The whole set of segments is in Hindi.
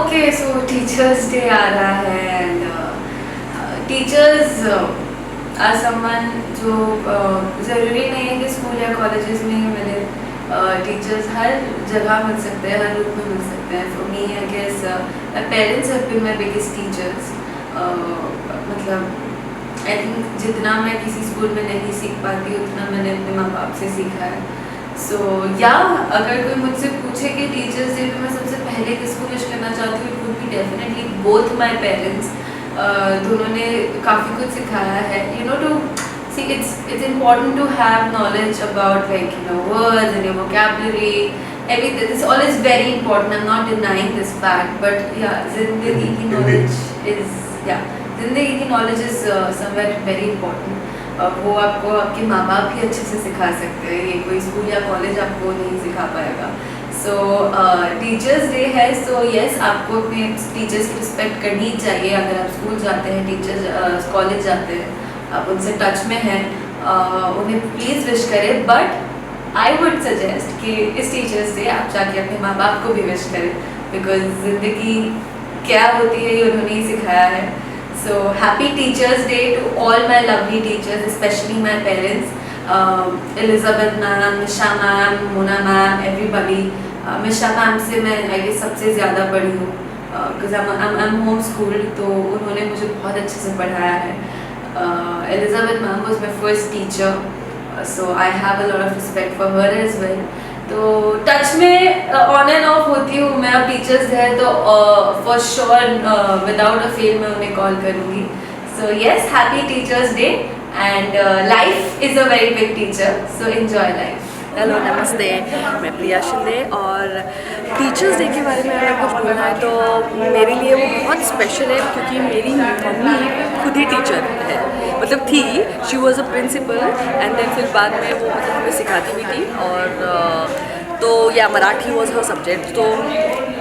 ओके, सो टीचर्स डे आ रहा है एंड टीचर्स आर समवन जो ज़रूरी नहीं है कि स्कूल या कॉलेजेस में ही मिले। टीचर्स हर जगह मिल सकते हैं, हर रूप में मिल सकते हैं। For me I guess my parents have been my biggest teachers. मतलब आई थिंक जितना मैं किसी स्कूल में नहीं सीख पाती उतना मैंने अपने माँ बाप से सीखा है। सो या अगर कोई मुझसे पूछे कि टीचर्स डे में मैं सबसे पहले किसको विश करना चाहती हूँ, it would be definitely both my parents. दोनों ने काफ़ी कुछ सिखाया है, you know, to see it's important to have knowledge about, like, you know, words and your vocabulary, everything. This all is very important. I'm not denying this fact, but yeah, zindagi ki knowledge is, yeah, zindagi ki knowledge is somewhere very important. वो आपको आपके माँ बाप ही अच्छे से सिखा सकते हैं, ये कोई स्कूल या कॉलेज आपको नहीं सिखा पाएगा। सो टीचर्स डे है, सो यस, आपको अपने टीचर्स की रिस्पेक्ट करनी चाहिए। अगर आप स्कूल जाते हैं, टीचर्स कॉलेज जाते हैं, आप उनसे टच में हैं, उन्हें प्लीज़ विश करें। बट आई वुड सजेस्ट कि इस टीचर्स डे आप जाके अपने माँ बाप को भी विश करें, बिकॉज ज़िंदगी क्या होती है ये उन्होंने ही सिखाया है। So happy Teachers Day to all my lovely teachers, especially my parents, Elizabeth ma'am, Misha ma'am, Mona ma'am, everybody. Misha ma'am से मैं I guess सबसे ज़्यादा पढ़ी हूँ, because I'm homeschooled, तो उन्होंने मुझे बहुत अच्छे से पढ़ाया है। Elizabeth ma'am was my first teacher, so I have a lot of respect for her as well. तो टच में ऑन एंड ऑफ होती हूँ मैं। अब टीचर्स है तो for sure without a fail मैं उन्हें कॉल करूँगी। So yes, happy teachers day and life is a very big teacher, so enjoy life. Hello, नमस्ते, मैं प्रिया शिंदे। और टीचर्स डे के बारे में अगर कुछ बोलना है तो मेरे लिए वो बहुत स्पेशल है, क्योंकि मेरी मम्मी खुद ही टीचर है, मतलब थी। She was a principal and then फिर बाद में वो मतलब हमें सिखाती भी थी। और तो या मराठी वॉज हर सब्जेक्ट। तो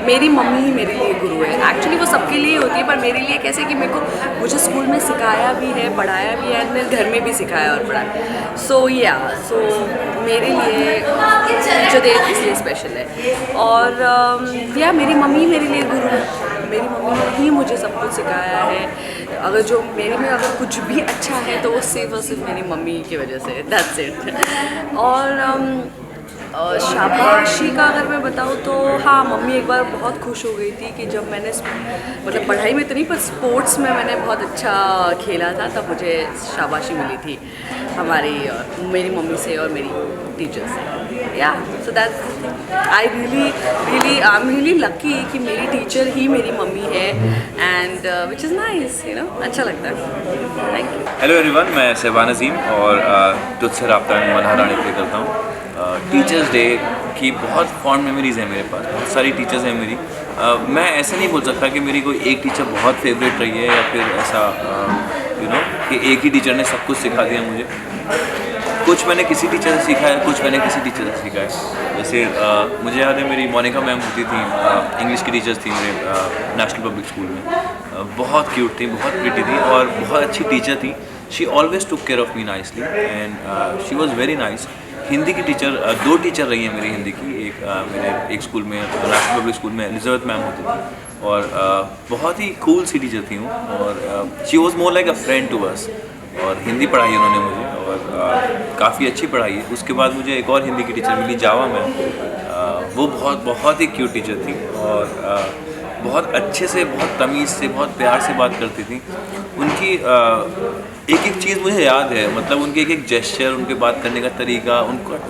मेरी मम्मी ही मेरे लिए गुरु है। एक्चुअली वो सबके लिए होती है, पर मेरे लिए कैसे कि मुझे स्कूल में सिखाया भी है, पढ़ाया भी है, एंड घर में भी सिखाया और पढ़ाया। सो मेरे लिए टीचर डे इसलिए स्पेशल है। और या मेरी मम्मी मेरे लिए गुरु है। मेरी मम्मी ने ही मुझे सब कुछ सिखाया है। अगर जो मेरे में अगर कुछ भी अच्छा है तो वो सिर्फ और सिर्फ मेरी मम्मी की वजह से, दैट्स इट। और शाबाशी का अगर मैं बताऊँ तो हाँ, मम्मी एक बार बहुत खुश हो गई थी कि जब मैंने मतलब पढ़ाई में तो नहीं पर स्पोर्ट्स में मैंने बहुत अच्छा खेला था, तब मुझे शाबाशी मिली थी मेरी मम्मी से और मेरी टीचर से। या so that's I really lucky कि मेरी टीचर ही मेरी मम्मी है, and which is nice, you know, अच्छा लगता है। Thank you. हेलो एवरीवन, मैं सहबान अजीम और तुझसे राब्ता में मल्हारानी प्ले करता हूँ। टीचर्स डे की बहुत फॉन्ड मेमोरीज़ हैं मेरे पास, बहुत सारी टीचर्स हैं मेरी। मैं ऐसे नहीं बोल सकता कि मेरी कोई एक टीचर बहुत फेवरेट रही है या फिर ऐसा यू नो कि एक ही टीचर ने सब कुछ सिखा दिया मुझे। कुछ मैंने किसी टीचर से सीखा है, कुछ मैंने किसी टीचर से सीखा है। जैसे मुझे याद है मेरी मोनिका मैम होती थी, इंग्लिश की टीचर्स थी मेरे नेशनल पब्लिक स्कूल में। बहुत क्यूट थी, बहुत प्रिटी थी और बहुत अच्छी टीचर थी। She always took care of me nicely and she was very nice. Hindi की टीचर, दो टीचर रही हैं मेरी हिंदी की। मेरे एक स्कूल में, नेशनल पब्लिक स्कूल में, एलिजाबेथ मैम होती थी और बहुत ही कूल सी टीचर थी वो। और she was more like a friend to us. और हिंदी पढ़ाई उन्होंने मुझे और काफ़ी अच्छी पढ़ाई है। उसके बाद मुझे एक और हिंदी की टीचर मिली, जावा मैम। वो बहुत ही क्यूट टीचर थी और बहुत अच्छे से, बहुत तमीज़ से, बहुत प्यार से बात करती थी। उनकी एक एक चीज़ मुझे याद है, मतलब उनके एक एक जेस्चर, उनके बात करने का तरीका,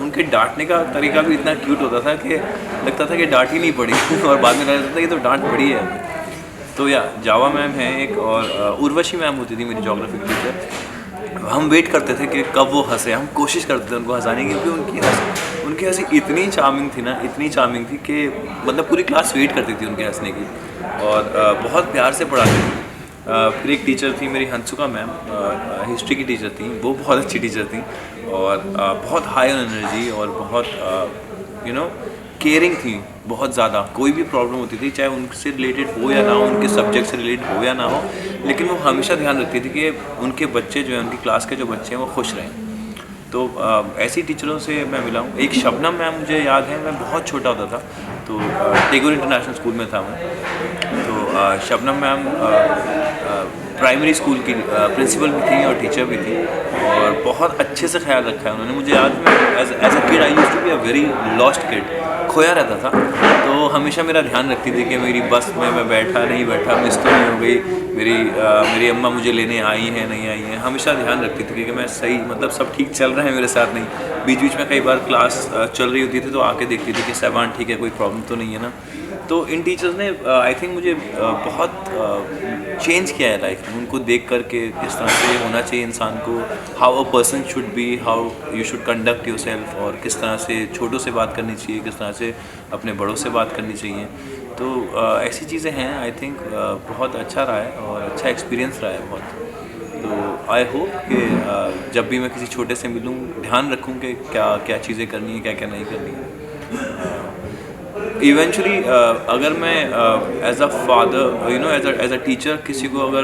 उनके डांटने का तरीका भी इतना क्यूट होता था कि लगता था कि डांट ही नहीं पड़ी और बाद में लगता था कि तो डांट पड़ी है। तो या जावा मैम है एक, और उर्वशी मैम होती थी मेरी ज्योग्राफी की टीचर। हम वेट करते थे कि कब वो हंसे, हम कोशिश करते थे उनको हंसाने की, क्योंकि उनकी हंसी इतनी चार्मिंग थी ना, इतनी चार्मिंग थी कि मतलब पूरी क्लास वेट करती थी उनके हंसने की और बहुत प्यार से पढ़ाती थी। फिर एक टीचर थी मेरी हंसुका मैम, हिस्ट्री की टीचर थी। वो बहुत अच्छी टीचर थी और बहुत हाई ऑन एनर्जी और बहुत यू नो केयरिंग थी, बहुत ज़्यादा। कोई भी प्रॉब्लम होती थी, चाहे उनसे रिलेटेड हो या ना हो, उनके सब्जेक्ट से रिलेटेड हो या ना हो, लेकिन वो हमेशा ध्यान रखती थी कि उनके बच्चे जो हैं, उनकी क्लास के जो बच्चे हैं वो खुश रहें। तो ऐसी टीचरों से मैं मिला हूँ। एक शबनम मैम मुझे याद है, मैं बहुत छोटा होता था तो टेगोर इंटरनेशनल स्कूल में था मैं। तो शबनम मैम प्राइमरी स्कूल की प्रिंसिपल भी थी और टीचर भी थी, और बहुत अच्छे से ख्याल रखा है उन्होंने मुझे। आज मैं as a kid I used to be a very lost kid, खोया रहता था, तो हमेशा मेरा ध्यान रखती थी कि मेरी बस में मैं बैठा नहीं बैठा, मिस तो नहीं हो गई, मेरी अम्मा मुझे लेने आई हैं नहीं आई हैं, हमेशा ध्यान रखती थी कि मैं सही मतलब सब ठीक चल रहा है मेरे साथ, नहीं बीच बीच में कई बार क्लास चल रही होती थी तो आके देखती थी कि सहबान ठीक है, कोई प्रॉब्लम तो नहीं है ना। तो इन टीचर्स ने आई थिंक मुझे बहुत चेंज किया है लाइफ में, उनको देख कर के किस तरह से होना चाहिए इंसान को, how a person should be, how you should conduct your self, और किस तरह से छोटों से बात करनी चाहिए, किस तरह से अपने बड़ों से बात करनी चाहिए। तो ऐसी चीज़ें हैं, आई थिंक बहुत अच्छा रहा है और अच्छा एक्सपीरियंस रहा है बहुत। तो आई होप कि जब भी मैं किसी छोटे से मिलूँ ध्यान रखूँ कि क्या क्या चीज़ें करनी है, क्या क्या नहीं करनी है। इवेंचुअली अगर मैं as a father you know as a teacher किसी को अगर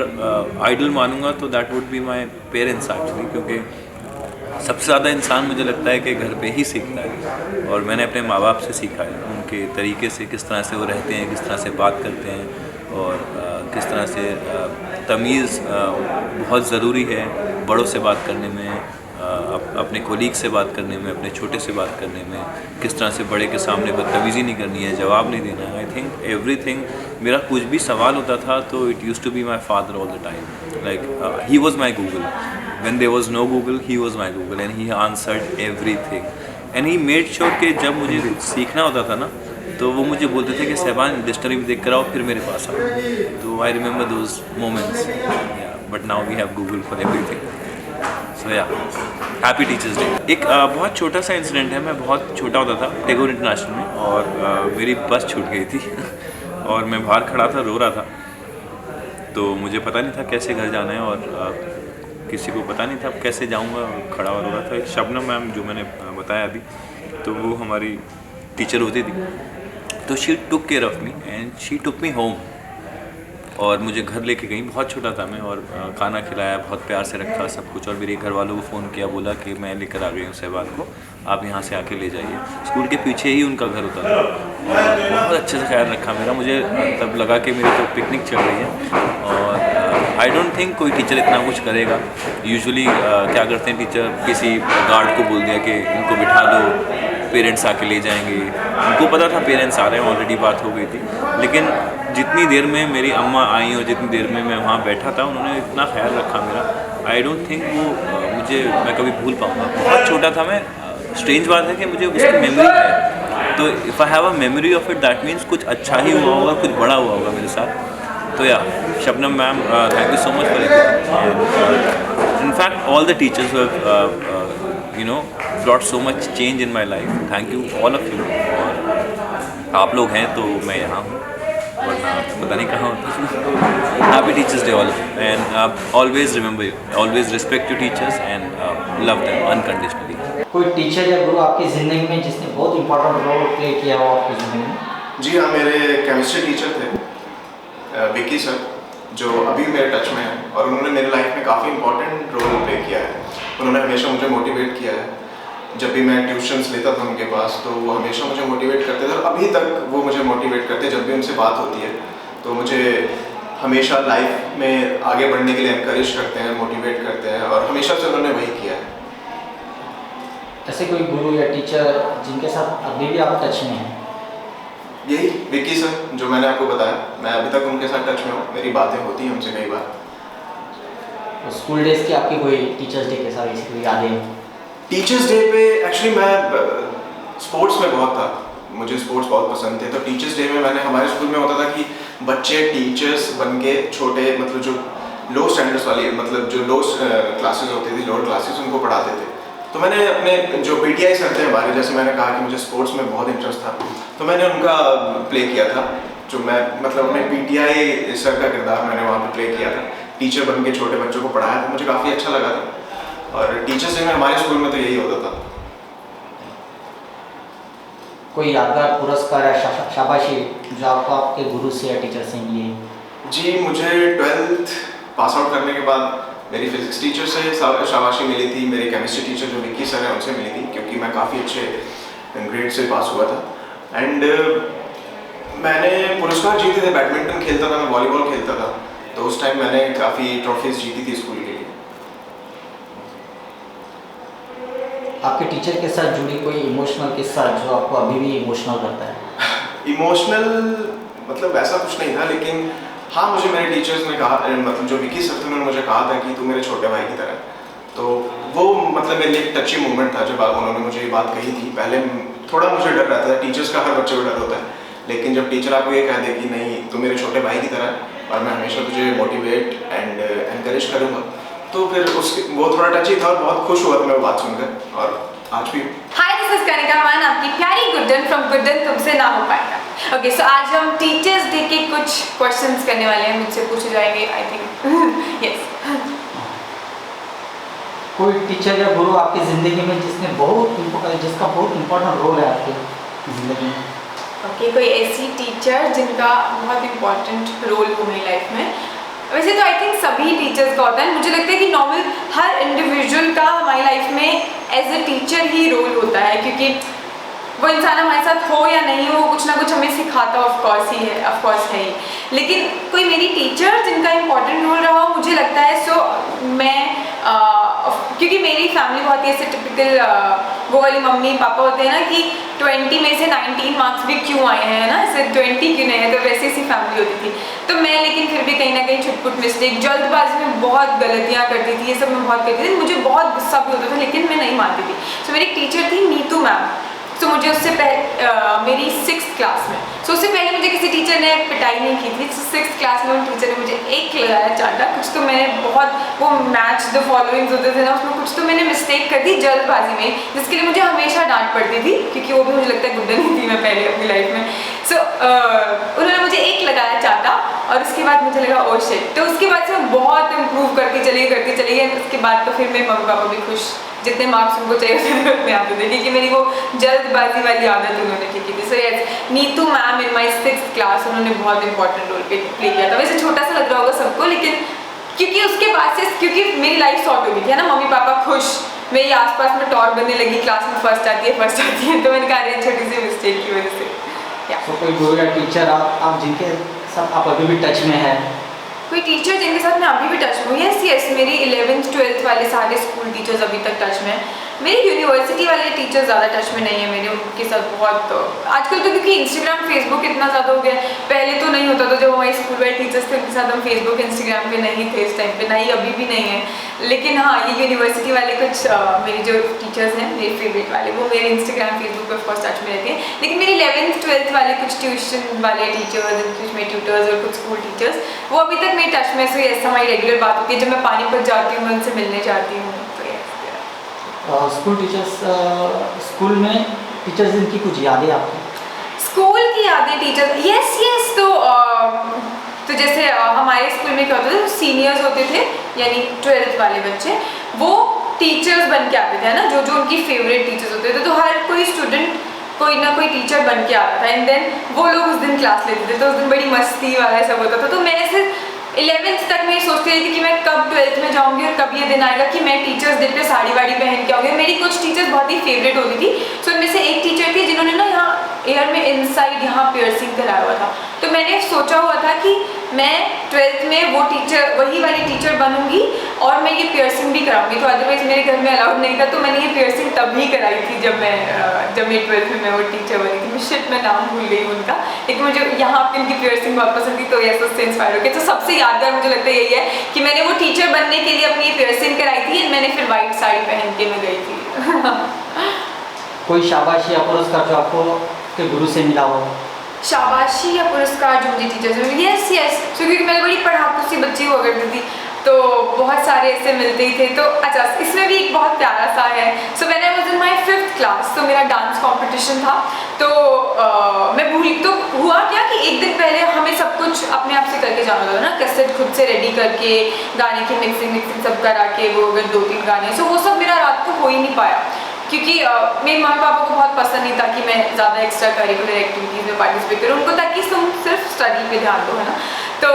आइडल मानूंगा तो that would be my parents actually, क्योंकि सबसे ज़्यादा इंसान मुझे लगता है कि घर पे ही सीखता है, और मैंने अपने माँ बाप से सीखा है, उनके तरीके से, किस तरह से वो रहते हैं, किस तरह से बात करते हैं, और किस तरह से तमीज़ बहुत ज़रूरी है बड़ों से बात करने में, अपने कोलीग से बात करने में, अपने छोटे से बात करने में, किस तरह से बड़े के सामने बदतमीज़ी नहीं करनी है, जवाब नहीं देना है। आई थिंक एवरीथिंग, मेरा कुछ भी सवाल होता था तो it used to be my father all the time, like he was my Google, when there was no Google, he was my Google and he answered everything and he made sure कि जब मुझे कुछ सीखना होता था ना तो वो मुझे बोलते थे कि सहबान डिक्शनरी देख कर आओ फिर मेरे पास आओ। तो I remember those moments, but now we have Google for everything. So yeah, happy teachers day. एक बहुत छोटा सा इंसिडेंट है, मैं बहुत छोटा होता था टैगोर इंटरनेशनल में, और मेरी बस छूट गई थी और मैं बाहर खड़ा था, रो रहा था, तो मुझे पता नहीं था कैसे घर जाना है, और किसी को पता नहीं था कैसे जाऊंगा, खड़ा हो रहा था। शबनम मैम जो मैंने बताया अभी, तो वो हमारी टीचर होती थी, तो she took care of me and she took me home, और मुझे घर लेके गई, बहुत छोटा था मैं, और खाना खिलाया, बहुत प्यार से रखा सब कुछ, और मेरे घर वालों को फ़ोन किया, बोला कि मैं लेकर आ गई हूँ सहबान को, आप यहाँ से आके ले जाइए। स्कूल के पीछे ही उनका घर होता था, और बहुत अच्छे से ख्याल रखा मेरा। मुझे तब लगा कि मेरी तो पिकनिक चल रही है, और आई डोंट थिंक कोई टीचर इतना कुछ करेगा। यूजुअली क्या करते हैं टीचर, किसी गार्ड को बोल दिया कि इनको बिठा दो, पेरेंट्स आके ले जाएंगे, उनको पता था पेरेंट्स आ रहे हैं, ऑलरेडी बात हो गई थी। लेकिन जितनी देर में मेरी अम्मा आई और जितनी देर में मैं वहाँ बैठा था, उन्होंने इतना ख्याल रखा मेरा, आई डोंट थिंक वो मैं कभी भूल पाऊँगा। बहुत छोटा था मैं, स्ट्रेंज बात है कि मुझे उसकी मेमोरी है, तो if I have a memory of it that means कुछ अच्छा ही हुआ होगा, कुछ बड़ा हुआ होगा मेरे साथ। तो या, Shabnam ma'am, thank you so much for everything. In fact all the teachers who have brought so much change in my life, thank you all of you। और आप लोग हैं तो मैं यहाँ हूँ, वरना पता नहीं कहाँ होता। Happy teachers day all, and always remember you, always respect your teachers and love them unconditionally. कोई टीचर या गुरु आपकी ज़िंदगी में जिसने बहुत इंपॉर्टेंट रोल प्ले किया हो आपकी ज़िंदगी में? जी हाँ, मेरे केमिस्ट्री टीचर थे विक्की सर, जो अभी मेरे टच में हैं, और उन्होंने मेरे लाइफ में काफ़ी इंपॉर्टेंट रोल प्ले किया है। उन्होंने हमेशा मुझे मोटिवेट किया है। जब भी मैं ट्यूशन्स लेता था उनके पास, तो वो हमेशा मुझे मोटिवेट करते थे, और अभी तक वो मुझे मोटिवेट करते हैं। जब भी उनसे बात होती है तो मुझे हमेशा लाइफ में आगे बढ़ने के लिए एनकरेज करते हैं, मोटिवेट करते हैं, और हमेशा से उन्होंने वही किया है। ऐसे कोई गुरु या टीचर जिनके साथ अभी भी आप टच में हैं? यही विक्की सर, जो मैंने आपको बताया, मैं अभी तक उनके साथ टच में हूँ, मेरी बातें होती हैं उनसे कई बार। तो स्कूल डेज की आपकी कोई टीचर्स डे के साथ ऐसी कोई यादें? टीचर्स डे पे एक्चुअली मैं स्पोर्ट्स में बहुत था, मुझे स्पोर्ट्स बहुत पसंद थे। तो टीचर्स डे में हमारे स्कूल में होता था कि बच्चे टीचर्स बन के छोटे, मतलब जो लो स्टैंडर्ड्स वाली, मतलब जो लो क्लासेस होती थी, लोअर क्लासेस, उनको पढ़ाते थे। तो मैंने अपने जो पीटीआई सर थे हमारे, जैसे मैंने कहा कि मुझे स्पोर्ट्स में बहुत इंटरेस्ट था, तो मैंने उनका प्ले किया था। जो मैं मतलब अपने पीटीआई सर का किरदार मैंने वहाँ पे प्ले किया था, टीचर बन के छोटे बच्चों को पढ़ाया था, मुझे काफ़ी अच्छा लगा था। और टीचर्स डे में हमारे स्कूल में तो यही होता था। कोई यादगार पुरस्कार या शाबाशी जो आपको आपके गुरु से या टीचर से मिली? जी, मुझे 12th पास आउट करने के बाद मेरी फिजिक्स टीचर से शाबाशी मिली थी, मेरे केमिस्ट्री टीचर जो विक्की सर हैं उनसे मिली थी, क्योंकि मैं काफ़ी अच्छे ग्रेड से पास हुआ था। एंड मैंने पुरस्कार जीते थे, बैडमिंटन खेलता था, मैं वॉलीबॉल खेलता था, तो उस टाइम मैंने काफ़ी ट्रॉफीज जीती थी स्कूल के लिए। आपके टीचर के साथ जुड़ी कोई इमोशनल किस्सा जो आपको अभी भी इमोशनल करता है? इमोशनल मतलब ऐसा कुछ नहीं था, लेकिन हाँ मुझे मेरे टीचर्स ने कहा, मतलब जो विकी सर थे उन्होंने मुझे कहा था कि तू मेरे छोटे भाई की तरह। तो वो मतलब मेरे लिए एक टची मोमेंट था जब उन्होंने मुझे ये बात कही थी। पहले थोड़ा मुझे डर रहता था, टीचर्स का हर बच्चे को डर होता है, लेकिन जब टीचर आपको ये कह दे कि नहीं तू मेरे छोटे भाई की तरह है और मैं हमेशा तुझे मोटिवेट एंड एनकरेज करूँगा, तो फिर उसके वो थोड़ा टची था और बहुत खुश हुआ था मैं वो बात सुनकर, और आज भी। हाय, दिस इज कनिका मान, आपकी प्यारी गुड्डन फ्रॉम गुड्डन तुमसे ना हो पाएगा। ओके, सो आज हम टीचर्स डे के कुछ क्वेश्चंस करने वाले हैं, मुझसे पूछे जाएंगे आई थिंक। यस, कोई टीचर या गुरु आपकी ज़िंदगी में जिसका बहुत इम्पोर्टेंट रोल है आपकी ज़िंदगी में? ओके, कोई ऐसी टीचर जिनका बहुत इम्पोर्टेंट रोल हो मेरी लाइफ में? वैसे तो आई थिंक सभी टीचर्स का होता है, मुझे लगता है कि नॉर्मल हर इंडिविजुअल का हमारी लाइफ में एज ए टीचर ही रोल होता है, क्योंकि वो इंसान हमारे साथ हो या नहीं हो, कुछ ना कुछ हमें सिखाता ऑफकोर्स है ही। लेकिन कोई मेरी टीचर जिनका इम्पोर्टेंट रोल रहा हो, मुझे लगता है सो मैं क्योंकि मेरी फैमिली बहुत ही ऐसे टिपिकल वो वाली मम्मी पापा होते हैं ना कि 20 में से 19 मार्क्स भी क्यों आए हैं ना, ऐसे 20 क्यों नहीं है, तो वैसी सी फैमिली होती थी। तो मैं लेकिन फिर भी कहीं ना कहीं छुटपुट मिस्टेक, जल्दबाजी में बहुत गलतियाँ करती थी, ये सब मैं बहुत करती थी, मुझे बहुत गुस्सा भी होता था लेकिन मैं नहीं मानती थी। तो मेरी एक टीचर थी नीतू मैम, तो मुझे उससे मेरी 6th क्लास में, सो उससे पहले मुझे किसी टीचर ने पिटाई नहीं की थी। 6th क्लास में उन टीचर ने मुझे एक लगाया चाटा, कुछ तो मैंने बहुत वो मैच द फॉलोइंग्स होते थे ना, उसमें कुछ तो मैंने मिस्टेक कर दी जल्दबाजी में, जिसके लिए मुझे हमेशा डांट पड़ती थी, क्योंकि वो भी मुझे लगता है गुड्डन ही थी मैं पहले अपनी लाइफ में। सो उन्होंने मुझे एक लगाया चाटा और उसके बाद मुझे लगा ओ शिट, तो उसके बाद से मैं बहुत इम्प्रूव करके चली गई। उसके बाद तो फिर मेरे मम्मी पापा भी खुश, जितने मार्क्स उनको चाहिए थे उतने आते थे, क्योंकि मेरी वो जल्दबाजी वाली आदत उन्होंने ठीक की थी। So yes, Neetu ma'am in my 6th class, उन्होंने बहुत इंपॉर्टेंट रोल प्ले किया था। वैसे छोटा सा लग रहा होगा सबको, लेकिन क्योंकि उसके बाद से क्योंकि मेरी लाइफ सॉर्ट हो गई थी है ना, मम्मी पापा खुश, मेरी आसपास में टॉर बनने लगी, क्लास में फर्स्ट आती है, तो मैंने कहा अरे छोटी सी मिस्टेक की वजह से। तो कोई गुरु या टीचर आप जिनके साथ आप अभी भी टच में है? कोई टीचर जिनके साथ मैं अभी भी टच में हूँ? यस, मेरी 11th 12th वाले सारे स्कूल टीचर्स अभी तक टच में हैं। मेरी यूनिवर्सिटी वाले टीचर्स ज़्यादा टच में नहीं है मेरे, उनके साथ बहुत आजकल तो क्योंकि इंस्टाग्राम फेसबुक इतना ज़्यादा हो गया, पहले तो नहीं होता था। जब हमारे स्कूल वाले टीचर्स थे उनके साथ हम फेसबुक इंस्टाग्राम पे नहीं थे इस टाइम पे, नहीं अभी भी नहीं है। लेकिन हाँ, ये यूनिवर्सिटी वाले कुछ मेरे जो टीचर्स हैं मेरे फेवरेट वाले, वो मेरे इंस्टाग्राम फेसबुक पर फर्स्ट टच में रहते हैं। लेकिन मेरी 11th 12th वाले कुछ ट्यूशन वाले टीचर्स, कुछ मेरे ट्यूटर्स और कुछ स्कूल टीचर्स, वो अभी तक मेरे टच में। सो यस, हमारी रेगुलर बात होती है, जब मैं पानीपत जाती हूँ मैं उनसे मिलने जाती हूँ। स्कूल टीचर्स, स्कूल में टीचर्स दिन की कुछ यादें आपकी? स्कूल की यादें टीचर्स, यस, तो जैसे हमारे स्कूल में क्या होता था, सीनियर्स होते थे यानी 12th वाले बच्चे, वो टीचर्स बन के आते थे ना, जो उनकी फेवरेट टीचर्स होते थे। तो हर कोई स्टूडेंट कोई ना कोई टीचर बन के आता था, एंड देन वो लोग उस दिन क्लास लेते थे, तो उस दिन बड़ी मस्ती वाला सब होता था। तो मैं ऐसे 11th तक मैं सोचती रही थी कि मैं कब 12th में जाऊंगी और कब ये दिन आएगा कि मैं टीचर्स डे पे साड़ी वाड़ी पहन के आऊँगी। मेरी कुछ टीचर्स बहुत ही फेवरेट होती थी। सो उनमें से एक टीचर थी जिन्होंने ना यहाँ एयर में इनसाइड यहाँ पियर्सिंग कराया हुआ था। तो मैंने सोचा हुआ था कि मैं 12th में वो टीचर, वही वाली टीचर बनूंगी और मैं ये पियर्सिंग भी कराऊंगी। तो अदरवाइज मेरे घर में अलाउड नहीं था, तो मैंने ये पियर्सिंग तभी कराई थी जब मेरी 12th में मैं वो टीचर बनी थी। शिट, मैं नाम भूल गई उनका, लेकिन मुझे यहाँ पे उनकी पियर्सिंग बहुत पसंद थी, तो ऐसा उससे इंस्पायर हो गया। तो सबसे यादगार मुझे लगता है यही है कि मैंने वो टीचर बनने के लिए अपनी पियर्सिंग कराई थी, और मैंने फिर वाइट साड़ी पहन के मैं गई थी। कोई शाबाशी या पुरस्कार जो आपको के गुरु से मिला हो? शाबाशी या पुरस्कार जो मुझे टीचर से मिले, यस, क्योंकि मैं बड़ी पढ़ाकू सी बच्ची हुआ करती थी, तो बहुत सारे ऐसे मिलते ही थे। तो अच्छा, इसमें भी एक बहुत प्यारा सा है। So when I was in my 5th class, तो मेरा डांस कंपटीशन था। तो मैं भूल, तो हुआ क्या कि एक दिन पहले हमें सब कुछ अपने आप से करके जाना था ना, कैसेट खुद से रेडी करके, गाने की मिक्सिंग सब करा के, वो अगर 2-3 गाने, सो वो सब मेरा रात को हो ही नहीं पाया, क्योंकि मेरे मम्मी पापा को बहुत पसंद नहीं था कि मैं ज़्यादा एक्स्ट्रा करिकुलर एक्टिविटीज़ में पार्टिसिपेट करूँ। उनको था कि तुम सिर्फ स्टडी पे ध्यान दो, है ना। तो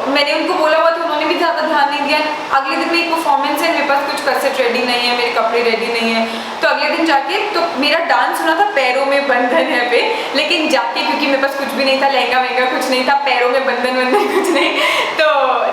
मैंने उनको बोला हुआ तो उन्होंने भी ज़्यादा ध्यान नहीं दिया। अगले दिन मेरी परफॉर्मेंस है, मेरे पास कुछ कैसेट रेडी नहीं है, मेरे कपड़े रेडी नहीं है, तो अगले दिन जाके तो मेरा डांस होना था पैरों में बंधन है पे, लेकिन जाके क्योंकि मेरे पास कुछ भी नहीं था, लहंगा वहंगा कुछ नहीं था, पैरों में बंधन वंधन कुछ नहीं, तो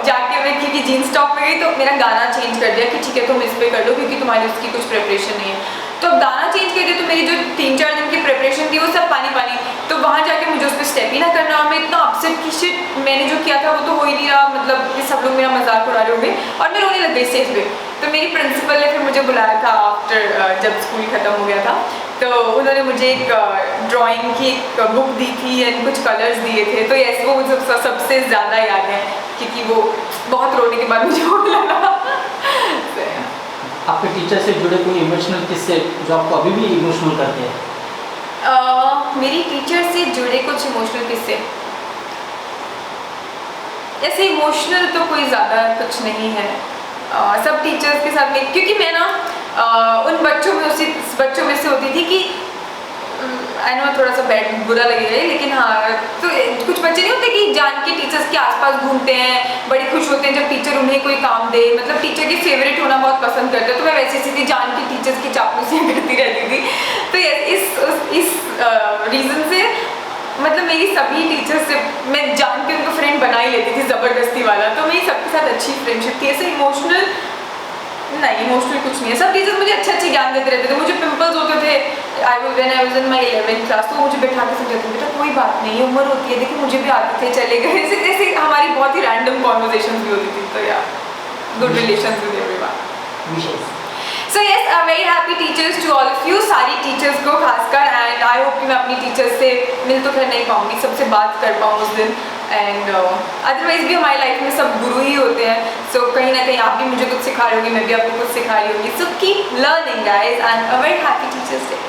जाके मैं क्योंकि जीन्स टॉप में गई तो मेरा गाना चेंज कर दिया कि ठीक है तुम इस पे कर लो क्योंकि तुम्हारी उसकी कुछ प्रिपरेशन नहीं है। तो अब गाना चेंज कर दिया तो मेरी जो 3-4 दिन की प्रिपरेशन थी वो सब पानी पानी, तो वहाँ जाके मुझे उस पर स्टेप ही ना करना और मैं इतना अपसेट कि शिट मैंने जो किया था वो तो हो ही नहीं रहा, मतलब ये सब लोग मेरा मजाक उड़ा रहे होंगे, और मैं रोने लग गई स्टेज पे। तो मेरी प्रिंसिपल ने फिर मुझे बुलाया था आफ्टर जब स्कूल ख़त्म हो गया था, तो उन्होंने मुझे एक ड्राइंग की एक बुक दी थी एंड कुछ कलर्स दिए थे, तो यस वो मुझे सबसे ज़्यादा याद है क्योंकि वो बहुत रोने के बाद मुझे रोने लगा। आपके टीचर से जुड़े कोई इमोशनल किस्से जो आपको अभी भी इमोशनल करते हैं? मेरी टीचर से जुड़े कुछ इमोशनल किस्से, ऐसे इमोशनल तो कोई ज़्यादा कुछ नहीं है। सब टीचर्स के साथ में, क्योंकि मैं ना उन बच्चों में से होती थी कि आई नो थोड़ा सा बुरा लगेगा लेकिन हाँ, तो कुछ बच्चे नहीं होते कि जान के टीचर्स के आसपास घूमते हैं, बड़े खुश होते हैं जब टीचर उन्हें कोई काम दे, मतलब टीचर के फेवरेट होना बहुत पसंद करते हैं, तो मैं वैसे सी थी, जान के टीचर्स की चापलूसियाँ करती रहती थी। तो इस रीज़न से मतलब मेरी सभी टीचर्स से मैं जान के उनको फ्रेंड बना ही लेती थी ज़बरदस्ती वाला, तो मेरी सबके साथ अच्छी फ्रेंडशिप थी। ऐसे इमोशनल कुछ नहीं है, सब टीचर्स मुझे अच्छे ज्ञान देते रहते थे। मुझे पिंपल्स होते थे when I was in my 11th class, तो मुझे बैठा के समझाते थे बेटा कोई बात नहीं है, उम्र होती है, देखिए मुझे भी आते थे चले गए, ऐसे हमारी बहुत ही रैंडम कॉन्वर्सेशंस भी होती थी। तो यार good relations with everyone. So yes, I am very happy teachers to all of you, सारी टीचर्स को खासकर, एंड आई होप कि मैं अपनी टीचर्स से मिल तो खैर नहीं पाऊँगी, सबसे बात कर पाऊँ उस दिन, एंड अदरवाइज भी हमारी लाइफ में सब गुरु ही होते हैं। सो कहीं ना कहीं आप भी मुझे कुछ सिखा रहे होंगे, मैं भी आपको कुछ सिखा रही होंगी। So keep learning guys, and a very happy teachers day.